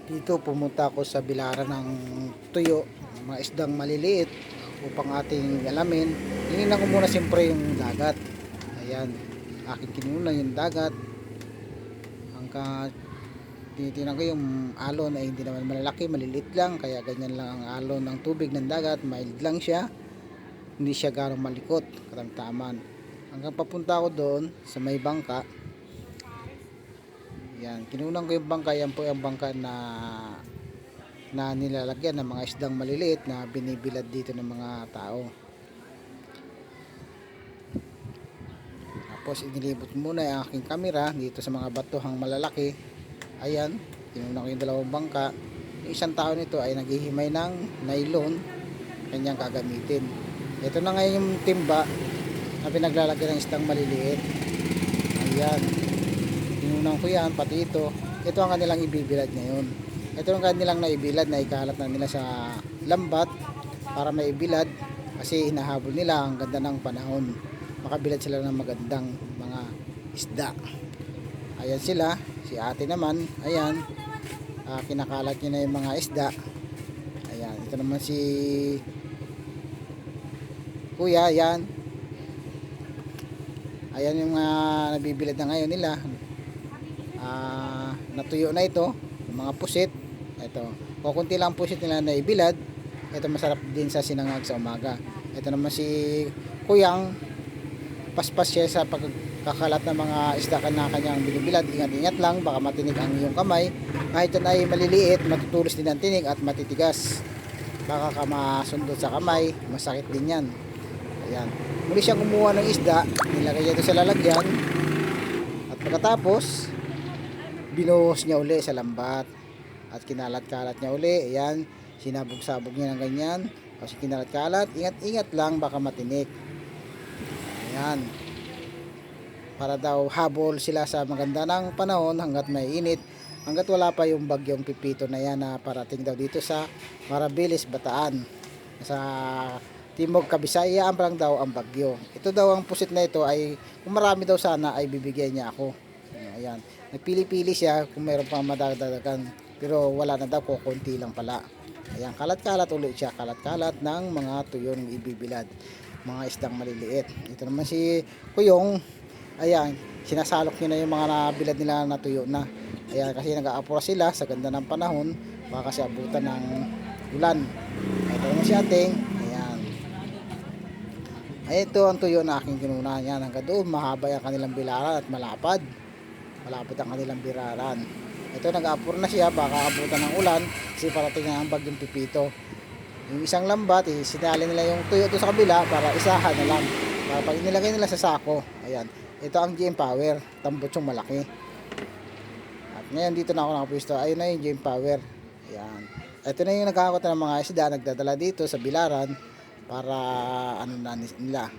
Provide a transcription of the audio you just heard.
Dito pumunta ako sa bilaran ng tuyo, mga isdang maliliit upang ating alamin. Tinignan ko muna siyempre yung dagat. Ayan, aking kinuna yung dagat. Hanggang tinitingnan ko yung alon ay hindi naman malaki, maliliit lang. Kaya ganyan lang ang alon ng tubig ng dagat, mild lang siya. Hindi siya ganong malikot, katamtaman. Hanggang papunta ako doon sa may bangka. Yan, kinunan ko yung bangka. Yan po yung bangka na nilalagyan ng mga isdang maliliit na binibilad dito ng mga tao. Tapos inilibot muna yung aking camera dito sa mga batuhang malalaki. Ayan, kinunan ko yung dalawang bangka. Yung isang tao nito ay naghihimay ng nylon kanyang gagamitin. Ito na ngayon yung timba na pinaglalagyan ng isdang maliliit. Ayan, kinunan ko yan, pati ito. Ito ang kanilang ibibilad ngayon. Ito ang kanilang naibilad na ikalat na nila sa lambat para maibilad kasi hinahabol nila ang ganda ng panahon. Makabilad sila ng magandang mga isda. Ayan sila, si ate naman, ayan, kinakalat niya na yung mga isda. Ayan, ito naman si kuya, ayan. Ayan yung nabibilad na ngayon nila. Natuyo na ito, yung mga pusit. Ito, kukunti lang pusit nila na ibilad. Ito masarap din sa sinangag sa umaga. Ito naman si kuyang, paspas siya sa pagkakalat ng mga isda na kanyang binibilad. Ingat-ingat lang, baka matinig ang iyong kamay. Kahit yan ay maliliit, matutulos din ang tinig at matitigas. Baka ka masundot sa kamay, masakit din yan. Ayan, muli siyang kumuha ng isda, nilagay niya ito sa lalagyan. At pagkatapos binuhos niya uli sa lambat at kinalat-kalat niya uli. Ayan, sinabog-sabog niya ng ganyan kasi kinalat-kalat. Ingat-ingat lang, baka matinik. Ayan, para daw habol sila sa maganda ng panahon hanggat may init, hanggat wala pa yung bagyong Pipito na yan na parating daw dito sa Marabilis, Bataan, sa Timog Kabisayaan pa lang daw ang bagyo. Ito daw ang pusit na ito ay kung marami daw sana ay bibigyan niya ako. Ayan, nagpili-pili siya kung mayroon pang madadagdagan, pero wala na daw, kukunti lang pala. Ayan, kalat-kalat ulit siya, kalat-kalat ng mga tuyo ng ibibilad, mga isdang maliliit. Ito naman si Kuyong, ayan, sinasalok niya na yung mga nabilad nila na tuyo na. Ayan, kasi nag-aapura sila sa ganda ng panahon, baka kasi abutan ng ulan. Ito naman si ating, ayan. Ay, ito ang tuyo na aking kinunan. Yan, hanggang doon mahaba yung kanilang bilaran at malapad. Malapad ang kanilang biraran. Ito, nag-aapura na siya, baka abutan ng ulan kasi parating na ang bagyong Pipito. Yung isang lambat, sinali nila yung tuyo doon sa kabila para isahan na lang. Para pag nilagay nila sa sako, ayan. Ito ang GM Power, tambot yung malaki. At ngayon dito na ako nakapwisto. Ayun na yung GM Power. Ayan. Ito na yung nagkakakot ng mga isda, nagdadala dito sa bilaran para ano na nila.